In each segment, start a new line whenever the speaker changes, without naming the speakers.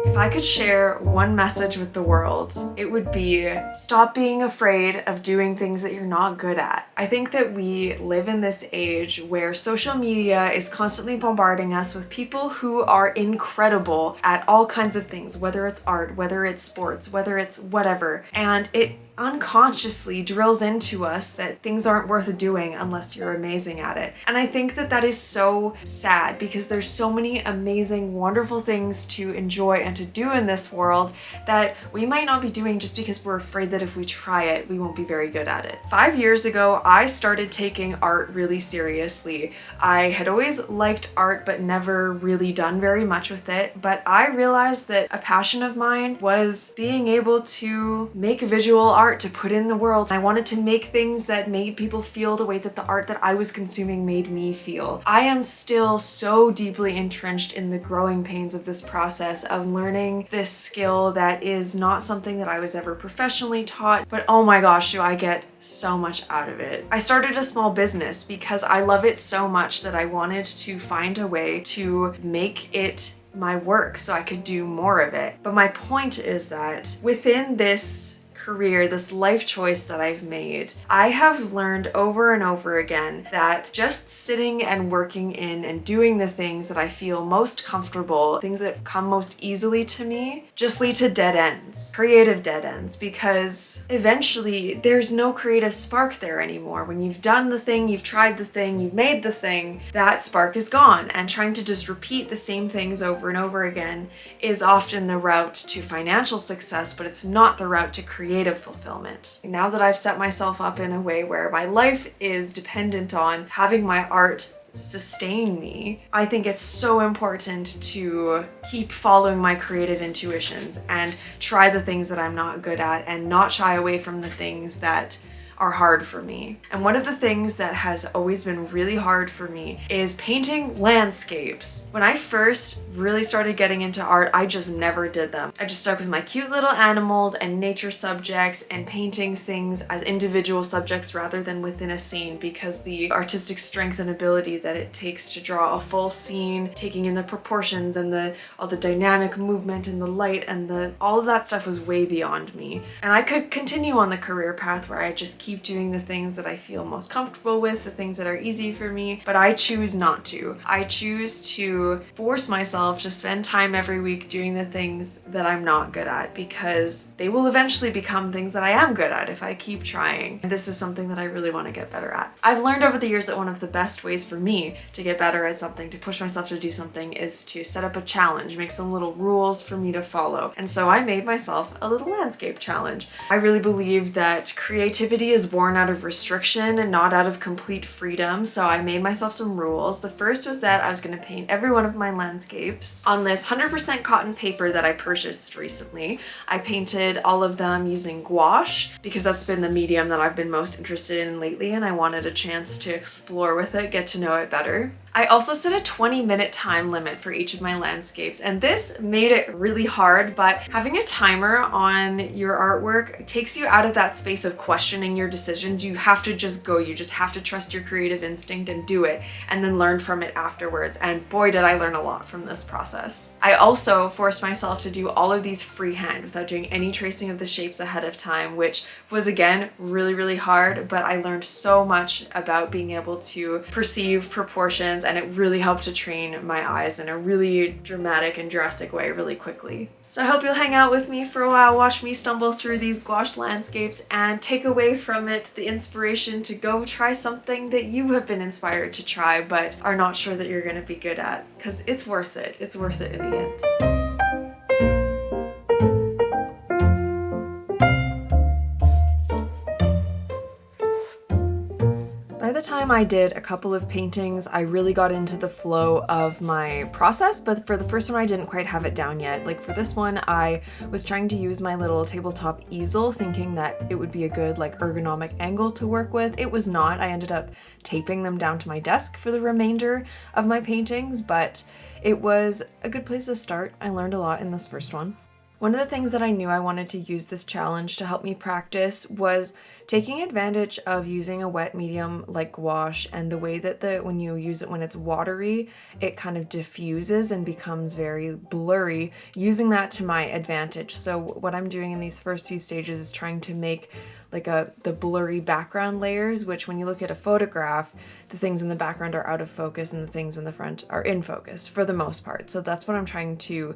If I could share one message with the world, it would be stop being afraid of doing things that you're not good at. I think that we live in this age where social media is constantly bombarding us with people who are incredible at all kinds of things, whether it's art, whether it's sports, whether it's whatever. And it unconsciously drills into us that things aren't worth doing unless you're amazing at it. And I think that that is so sad because there's so many amazing, wonderful things to enjoy and to do in this world that we might not be doing just because we're afraid that if we try it, we won't be very good at it. 5 years ago, I started taking art really seriously. I had always liked art but never really done very much with it, but I realized that a passion of mine was being able to make visual art to put in the world. I wanted to make things that made people feel the way that the art that I was consuming made me feel. I am still so deeply entrenched in the growing pains of this process of learning this skill that is not something that I was ever professionally taught, but oh my gosh, do I get so much out of it. I started a small business because I love it so much that I wanted to find a way to make it my work so I could do more of it. But my point is that within this career, this life choice that I've made, I have learned over and over again that just sitting and working in and doing the things that I feel most comfortable, things that come most easily to me, just lead to dead ends, creative dead ends, because eventually there's no creative spark there anymore. When you've done the thing, you've tried the thing, you've made the thing, that spark is gone. And trying to just repeat the same things over and over again is often the route to financial success, but it's not the route to creative fulfillment. Now that I've set myself up in a way where my life is dependent on having my art sustain me, I think it's so important to keep following my creative intuitions and try the things that I'm not good at and not shy away from the things that are hard for me. And one of the things that has always been really hard for me is painting landscapes. When I first really started getting into art, I just never did them. I just stuck with my cute little animals and nature subjects and painting things as individual subjects rather than within a scene, because the artistic strength and ability that it takes to draw a full scene, taking in the proportions and all the dynamic movement and the light and all of that stuff was way beyond me. And I could continue on the career path where I just keep doing the things that I feel most comfortable with, the things that are easy for me, but I choose not to. I choose to force myself to spend time every week doing the things that I'm not good at, because they will eventually become things that I am good at if I keep trying. And this is something that I really want to get better at. I've learned over the years that one of the best ways for me to get better at something, to push myself to do something, is to set up a challenge, make some little rules for me to follow. And so I made myself a little landscape challenge. I really believe that creativity is born out of restriction and not out of complete freedom, so I made myself some rules. The first was that I was going to paint every one of my landscapes on this 100% cotton paper that I purchased recently. I painted all of them using gouache because that's been the medium that I've been most interested in lately, and I wanted a chance to explore with it, get to know it better. I also set a 20-minute time limit for each of my landscapes, and this made it really hard, but having a timer on your artwork takes you out of that space of questioning your decisions. You have to just go, you just have to trust your creative instinct and do it, and then learn from it afterwards, and boy did I learn a lot from this process. I also forced myself to do all of these freehand without doing any tracing of the shapes ahead of time, which was again really hard, but I learned so much about being able to perceive proportions, and it really helped to train my eyes in a really dramatic and drastic way really quickly. So I hope you'll hang out with me for a while, watch me stumble through these gouache landscapes, and take away from it the inspiration to go try something that you have been inspired to try but are not sure that you're going to be good at, because it's worth it. It's worth it in the end. By the time I did a couple of paintings, I really got into the flow of my process, but for the first one I didn't quite have it down yet. Like for this one, I was trying to use my little tabletop easel, thinking that it would be a good ergonomic angle to work with. It was not. I ended up taping them down to my desk for the remainder of my paintings, but it was a good place to start. I learned a lot in this first one. One of the things that I knew I wanted to use this challenge to help me practice was taking advantage of using a wet medium like gouache, and the way that when you use it when it's watery, it kind of diffuses and becomes very blurry, using that to my advantage. So what I'm doing in these first few stages is trying to make like the blurry background layers, which when you look at a photograph, the things in the background are out of focus and the things in the front are in focus for the most part. So that's what I'm trying to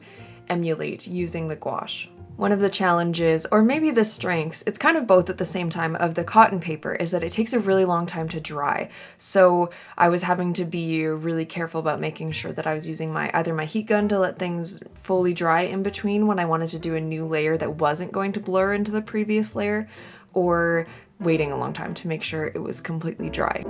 emulate using the gouache. One of the challenges, or maybe the strengths, it's kind of both at the same time, of the cotton paper is that it takes a really long time to dry. So I was having to be really careful about making sure that I was using either my heat gun to let things fully dry in between when I wanted to do a new layer that wasn't going to blur into the previous layer, or waiting a long time to make sure it was completely dry.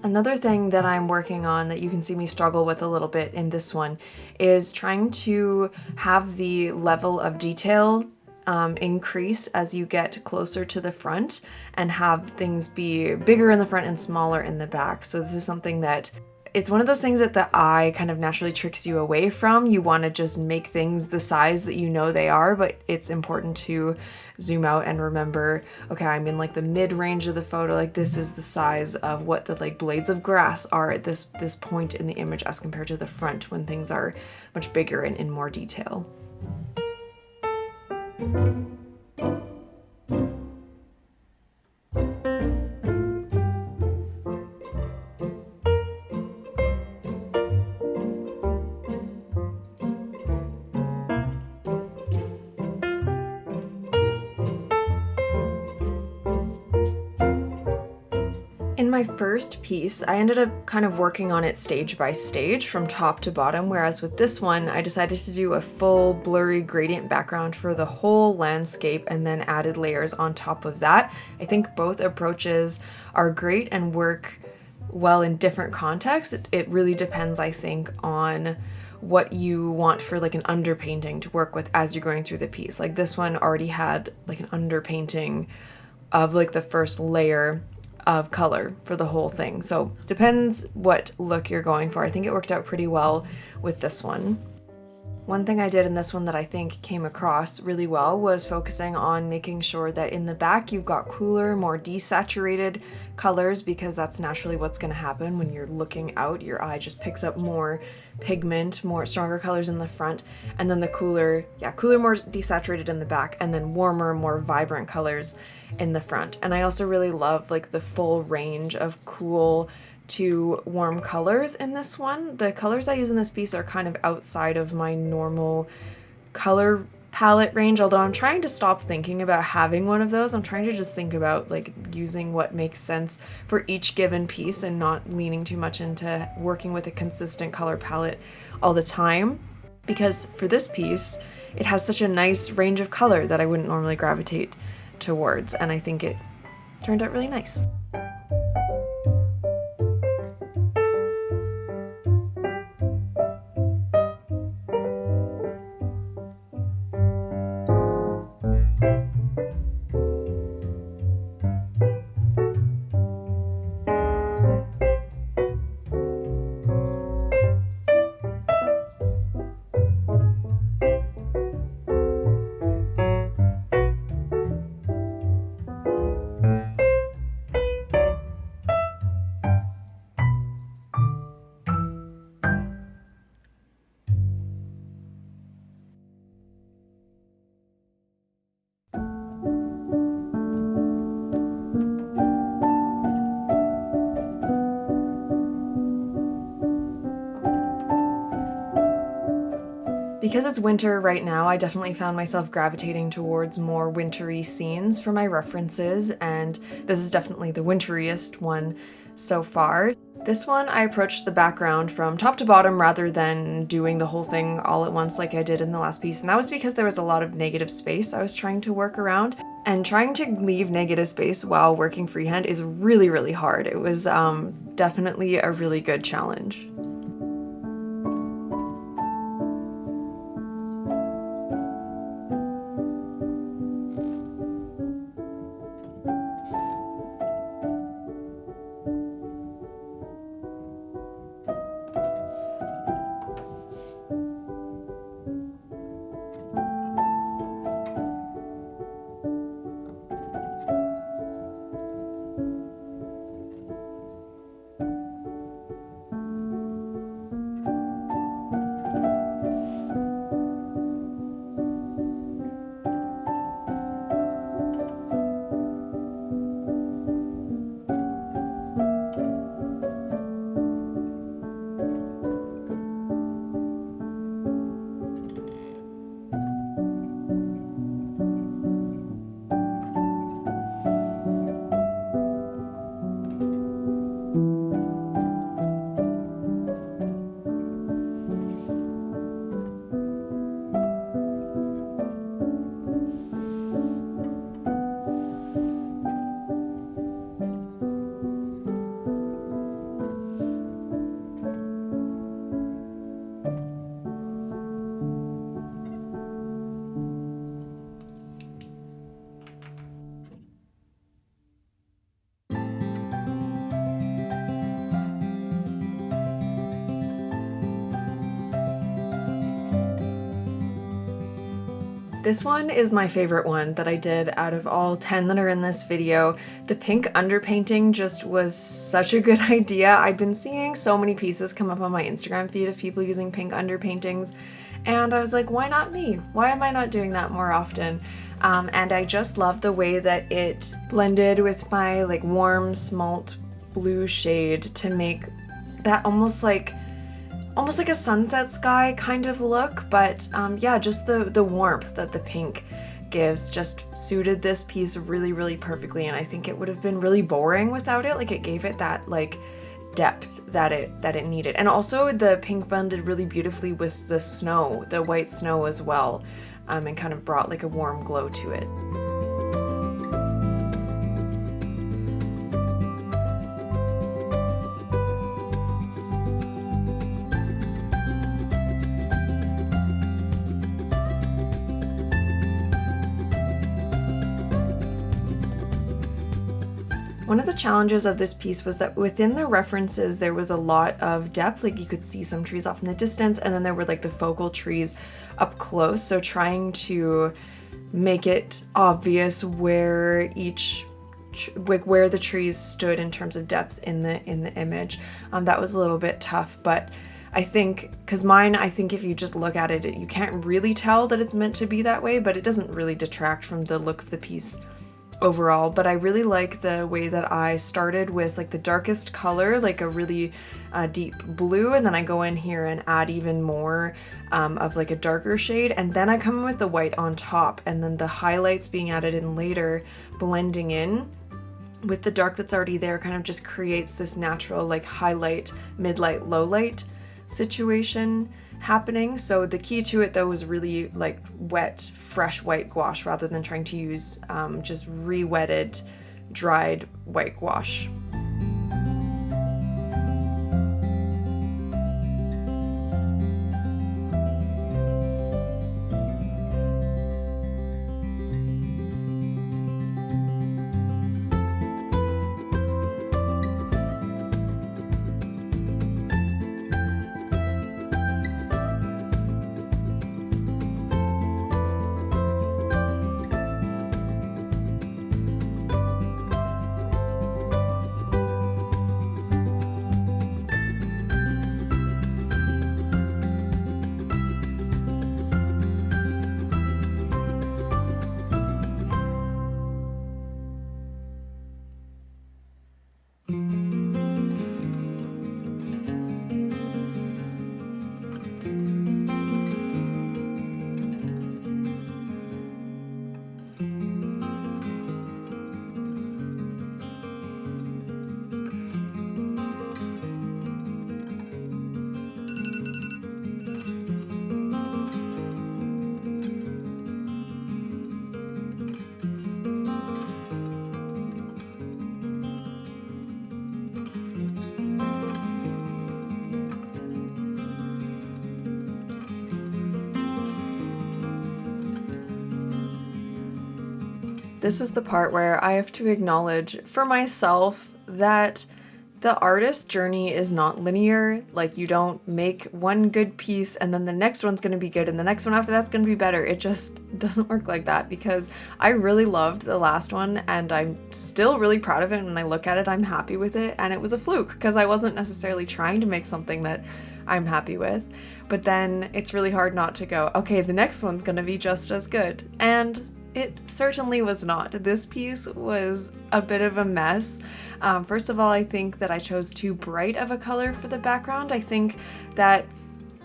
Another thing that I'm working on that you can see me struggle with a little bit in this one is trying to have the level of detail increase as you get closer to the front, and have things be bigger in the front and smaller in the back. So this is something that it's one of those things that the eye kind of naturally tricks you away from. You want to just make things the size that you know they are, but it's important to zoom out and remember, okay, I'm in like the mid-range of the photo, like this is the size of what the like blades of grass are at this point in the image as compared to the front when things are much bigger and in more detail. In my first piece, I ended up kind of working on it stage by stage from top to bottom, whereas with this one, I decided to do a full blurry gradient background for the whole landscape and then added layers on top of that. I think both approaches are great and work well in different contexts. It really depends, I think, on what you want for like an underpainting to work with as you're going through the piece. Like this one already had like an underpainting of like the first layer of color for the whole thing. So depends what look you're going for. I think it worked out pretty well with this one. One thing I did in this one that I think came across really well was focusing on making sure that in the back you've got cooler, more desaturated colors, because that's naturally what's going to happen when you're looking out. Your eye just picks up more pigment, more stronger colors in the front, and then the cooler, more desaturated in the back, and then warmer, more vibrant colors in the front. And I also really love like the full range of cool to warm colors in this one. The colors I use in this piece are kind of outside of my normal color palette range, although I'm trying to stop thinking about having one of those. I'm trying to just think about like using what makes sense for each given piece and not leaning too much into working with a consistent color palette all the time, because for this piece it has such a nice range of color that I wouldn't normally gravitate towards, and I think it turned out really nice. Because it's winter right now, I definitely found myself gravitating towards more wintry scenes for my references, and this is definitely the winteriest one so far. This one, I approached the background from top to bottom rather than doing the whole thing all at once like I did in the last piece, and that was because there was a lot of negative space I was trying to work around, and trying to leave negative space while working freehand is really, really hard. It was definitely a really good challenge. This one is my favorite one that I did out of all 10 that are in this video. The pink underpainting just was such a good idea. I've been seeing so many pieces come up on my Instagram feed of people using pink underpaintings, and I was like, why not me? Why am I not doing that more often? And I just love the way that it blended with my like warm smalt blue shade to make that almost like a sunset sky kind of look, but yeah, just the warmth that the pink gives just suited this piece really, really perfectly, and I think it would have been really boring without it. Like, it gave it that like depth that it needed. And also the pink blended really beautifully with the snow, the white snow as well, and kind of brought like a warm glow to it. One of the challenges of this piece was that within the references there was a lot of depth, like you could see some trees off in the distance, and then there were like the focal trees up close, so trying to make it obvious where where the trees stood in terms of depth in the image, that was a little bit tough. But I think, because mine, I think if you just look at it, you can't really tell that it's meant to be that way, but it doesn't really detract from the look of the piece overall. But I really like the way that I started with like the darkest color, like a really deep blue, and then I go in here and add even more of like a darker shade, and then I come in with the white on top, and then the highlights being added in later, blending in with the dark that's already there, kind of just creates this natural like highlight, mid-light, low-light situation happening. So the key to it though was really like wet, fresh white gouache rather than trying to use just re-wetted, dried white gouache. This is the part where I have to acknowledge for myself that the artist's journey is not linear. Like, you don't make one good piece and then the next one's going to be good and the next one after that's going to be better. It just doesn't work like that, because I really loved the last one and I'm still really proud of it. When I look at it, I'm happy with it, and it was a fluke because I wasn't necessarily trying to make something that I'm happy with. But then it's really hard not to go, okay, the next one's going to be just as good. And it certainly was not. This piece was a bit of a mess. First of all, I think that I chose too bright of a color for the background. I think that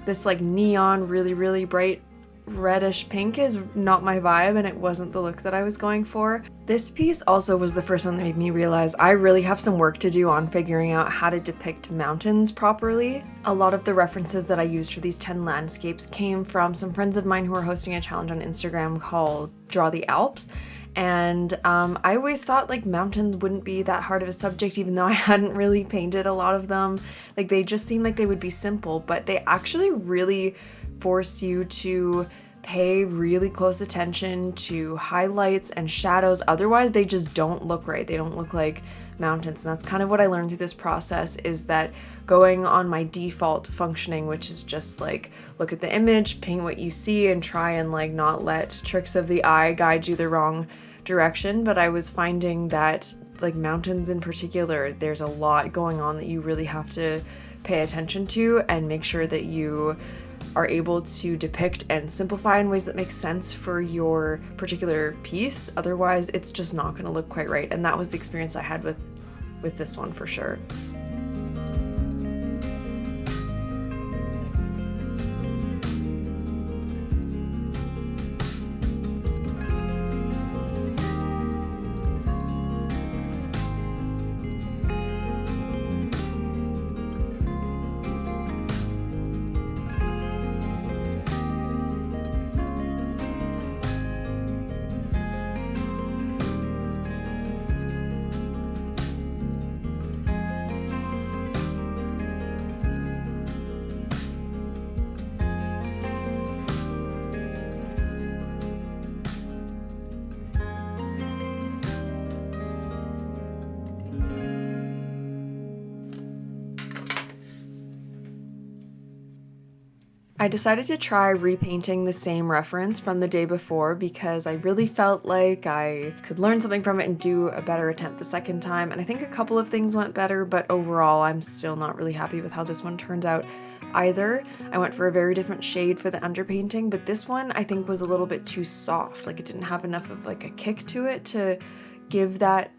this like neon, really, really bright reddish pink is not my vibe, and it wasn't the look that I was going for. This piece also was the first one that made me realize I really have some work to do on figuring out how to depict mountains properly. A lot of the references that I used for these 10 landscapes came from some friends of mine who are hosting a challenge on Instagram called Draw the Alps. And I always thought like mountains wouldn't be that hard of a subject, even though I hadn't really painted a lot of them. Like, they just seemed like they would be simple, but they actually really force you to pay really close attention to highlights and shadows. Otherwise, they just don't look right. They don't look like mountains. And that's kind of what I learned through this process, is that going on my default functioning, which is just like look at the image, paint what you see, and try and like not let tricks of the eye guide you the wrong direction. But I was finding that like mountains in particular, there's a lot going on that you really have to pay attention to and make sure that you are able to depict and simplify in ways that make sense for your particular piece. Otherwise, it's just not going to look quite right. And that was the experience I had with this one for sure. I decided to try repainting the same reference from the day before because I really felt like I could learn something from it and do a better attempt the second time. And I think a couple of things went better, but overall I'm still not really happy with how this one turned out either. I went for a very different shade for the underpainting, but this one I think was a little bit too soft. Like it didn't have enough of like a kick to it to give that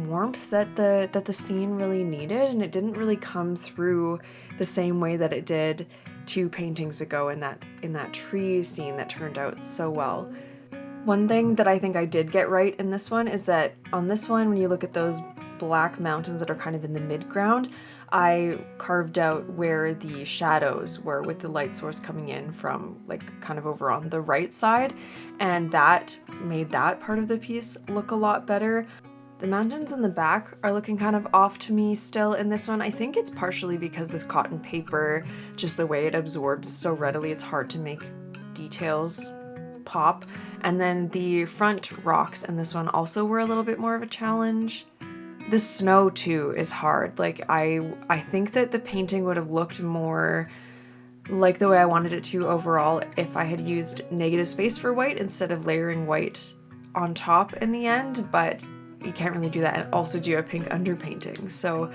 warmth that the scene really needed, and it didn't really come through the same way that it did 2 paintings ago in that tree scene that turned out so well. One thing that I think I did get right in this one is that on this one, when you look at those black mountains that are kind of in the midground, I carved out where the shadows were with the light source coming in from like kind of over on the right side, and that made that part of the piece look a lot better. The mountains in the back are looking kind of off to me still in this one. I think it's partially because this cotton paper, just the way it absorbs so readily, it's hard to make details pop. And then the front rocks in this one also were a little bit more of a challenge. The snow too is hard. Like I think that the painting would have looked more like the way I wanted it to overall if I had used negative space for white instead of layering white on top in the end, but you can't really do that and also do a pink underpainting. So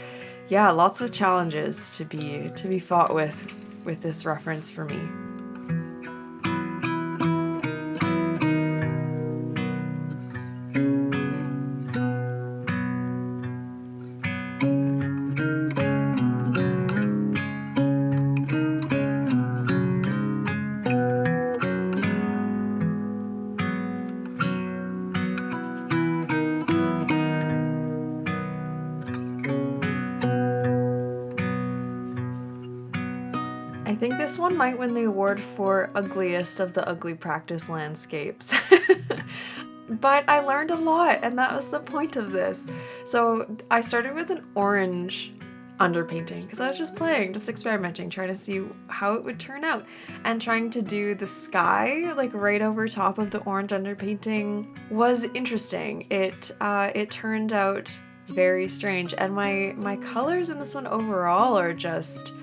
yeah, lots of challenges to be fought with this reference for me. I think this one might win the award for ugliest of the ugly practice landscapes. But I learned a lot, and that was the point of this. So I started with an orange underpainting because I was just playing, just experimenting, trying to see how it would turn out, and trying to do the sky like right over top of the orange underpainting was interesting. It turned out very strange, and my colors in this one overall are just,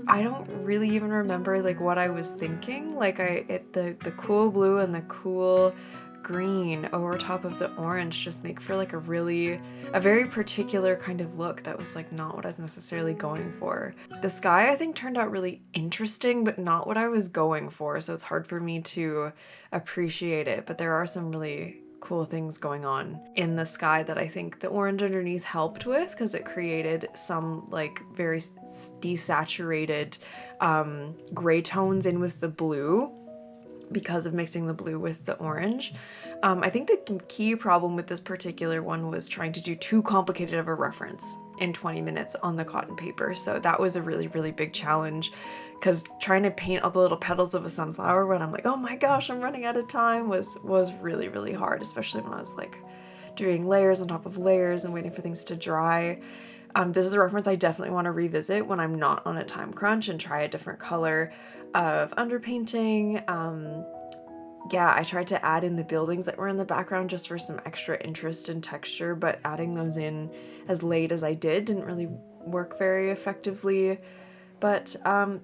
I don't really even remember like what I was thinking. Like the cool blue and the cool green over top of the orange just make for like a very particular kind of look that was like not what I was necessarily going for. The sky I think turned out really interesting, but not what I was going for, so it's hard for me to appreciate it. But there are some really cool things going on in the sky that I think the orange underneath helped with, because it created some like very desaturated gray tones in with the blue because of mixing the blue with the orange. I think the key problem with this particular one was trying to do too complicated of a reference in 20 minutes on the cotton paper. So that was a really, really big challenge, because trying to paint all the little petals of a sunflower when I'm like, oh my gosh, I'm running out of time was really, really hard, especially when I was like doing layers on top of layers and waiting for things to dry. This is a reference I definitely want to revisit when I'm not on a time crunch and try a different color of underpainting. yeah, I tried to add in the buildings that were in the background just for some extra interest and texture, but adding those in as late as I did didn't really work very effectively. But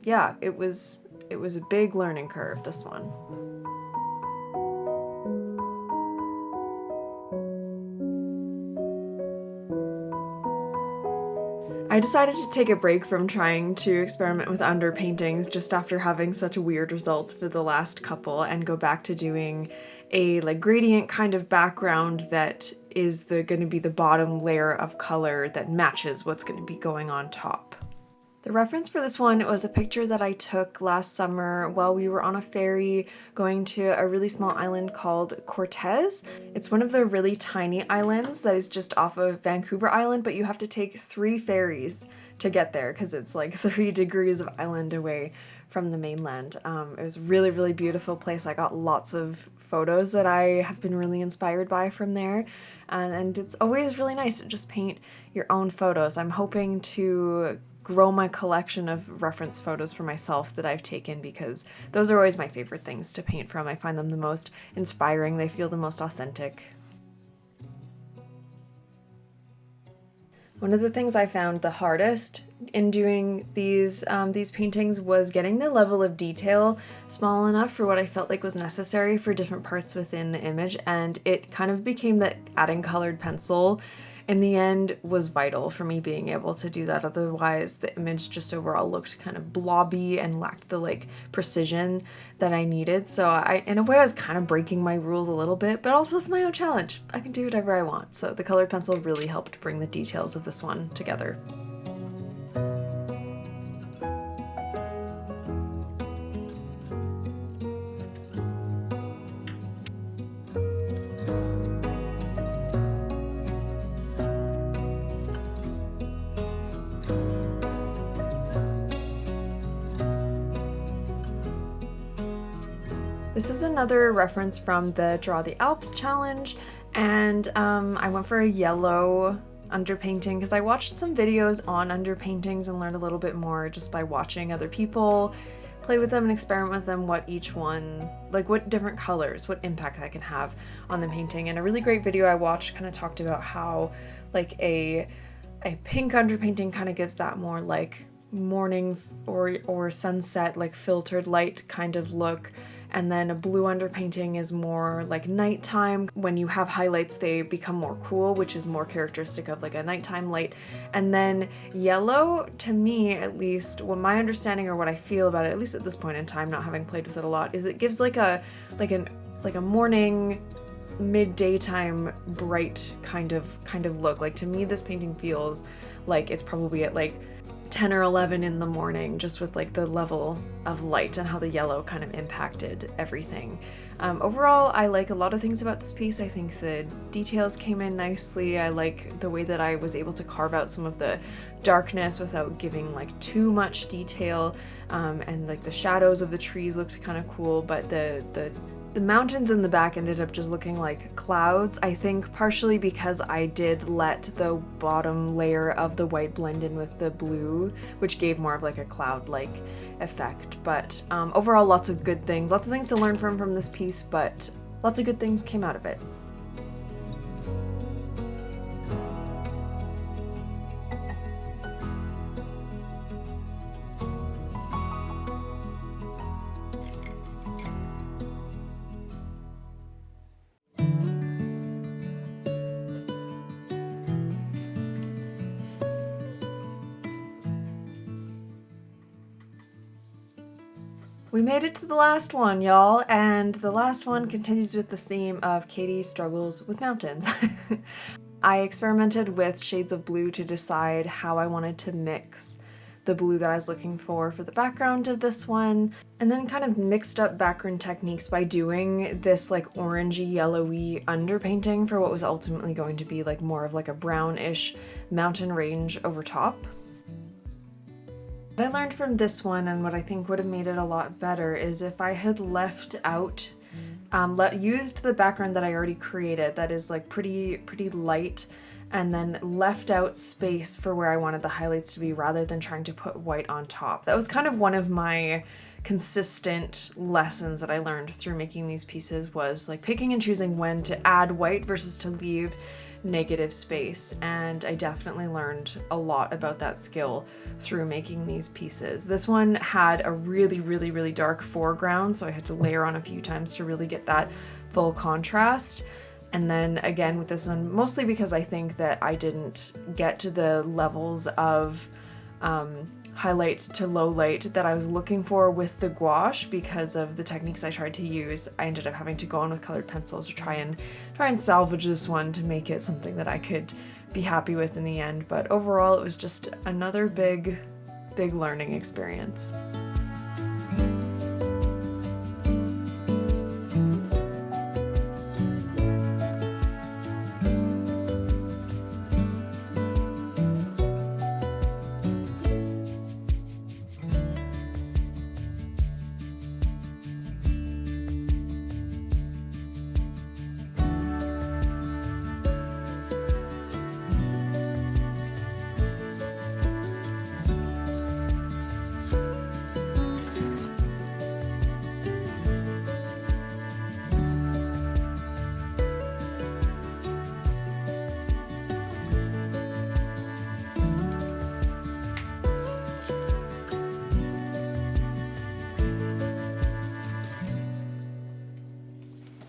yeah, it was a big learning curve, this one. I decided to take a break from trying to experiment with underpaintings just after having such weird results for the last couple, and go back to doing a like gradient kind of background that is going to be the bottom layer of color that matches what's going to be going on top. The reference for this one was a picture that I took last summer while we were on a ferry going to a really small island called Cortez. It's one of the really tiny islands that is just off of Vancouver Island, but you have to take 3 ferries to get there because it's like 3 degrees of island away from the mainland. It was a really, really beautiful place. I got lots of photos that I have been really inspired by from there. And it's always really nice to just paint your own photos. I'm hoping to grow my collection of reference photos for myself that I've taken, because those are always my favorite things to paint from. I find them the most inspiring. They feel the most authentic. One of the things I found the hardest in doing these paintings was getting the level of detail small enough for what I felt like was necessary for different parts within the image, and it kind of became that adding colored pencil in the end was vital for me being able to do that. Otherwise, the image just overall looked kind of blobby and lacked the like precision that I needed. So in a way, I was kind of breaking my rules a little bit, but also it's my own challenge. I can do whatever I want. So the colored pencil really helped bring the details of this one together. This is another reference from the Draw the Alps challenge, and I went for a yellow underpainting because I watched some videos on underpaintings and learned a little bit more just by watching other people play with them and experiment with them, what each one, like what different colors, what impact that can have on the painting. And a really great video I watched kind of talked about how like a pink underpainting kind of gives that more like morning or sunset, like filtered light kind of look. And then a blue underpainting is more like nighttime. When you have highlights, they become more cool, which is more characteristic of like a nighttime light. And then yellow, to me at least, what my understanding or what I feel about it, at least at this point in time, not having played with it a lot, is it gives like a morning, mid-daytime bright kind of look. Like to me, this painting feels like it's probably at like 10 or 11 in the morning, just with like the level of light and how the yellow kind of impacted everything. Overall, I like a lot of things about this piece. I think the details came in nicely. I like the way that I was able to carve out some of the darkness without giving like too much detail, and like the shadows of the trees looked kind of cool, but the mountains in the back ended up just looking like clouds, I think partially because I did let the bottom layer of the white blend in with the blue, which gave more of like a cloud-like effect. But overall, lots of good things, lots of things to learn from this piece, but lots of good things came out of it. We made it to the last one, y'all, and the last one continues with the theme of Katie struggles with mountains. I experimented with shades of blue to decide how I wanted to mix the blue that I was looking for the background of this one, and then kind of mixed up background techniques by doing this like orangey yellowy underpainting for what was ultimately going to be like more of like a brownish mountain range over top. What I learned from this one, and what I think would have made it a lot better, is if I had left out, used the background that I already created that is like pretty light and then left out space for where I wanted the highlights to be rather than trying to put white on top. That was kind of one of my consistent lessons that I learned through making these pieces, was like picking and choosing when to add white versus to leave negative space. And I definitely learned a lot about that skill through making these pieces. This one had a really dark foreground, so I had to layer on a few times to really get that full contrast. And then again with this one, mostly because I think that I didn't get to the levels of highlight to low light that I was looking for with the gouache because of the techniques I tried to use. I ended up having to go on with colored pencils to try and salvage this one to make it something that I could be happy with in the end. But overall, it was just another big learning experience.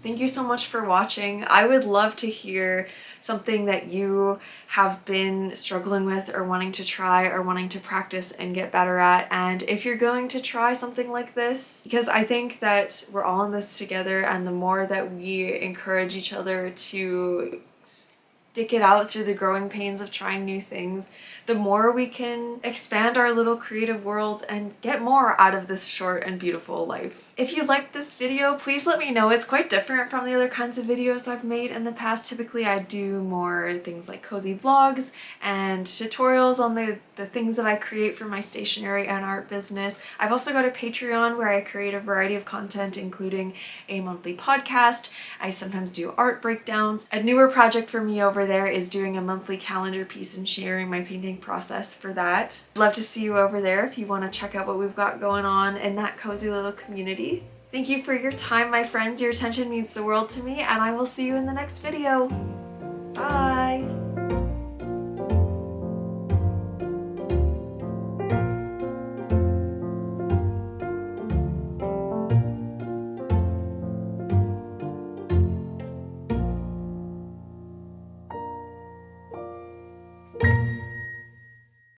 Thank you so much for watching. I would love to hear something that you have been struggling with or wanting to try or wanting to practice and get better at. And if you're going to try something like this, because I think that we're all in this together, and the more that we encourage each other to stick it out through the growing pains of trying new things, the more we can expand our little creative world and get more out of this short and beautiful life. If you liked this video, please let me know. It's quite different from the other kinds of videos I've made in the past. Typically I do more things like cozy vlogs and tutorials on the things that I create for my stationery and art business. I've also got a Patreon where I create a variety of content, including a monthly podcast. I sometimes do art breakdowns. A newer project for me over there is doing a monthly calendar piece and sharing my painting process for that. I'd love to see you over there if you want to check out what we've got going on in that cozy little community. Thank you for your time, my friends. Your attention means the world to me, and I will see you in the next video. Bye!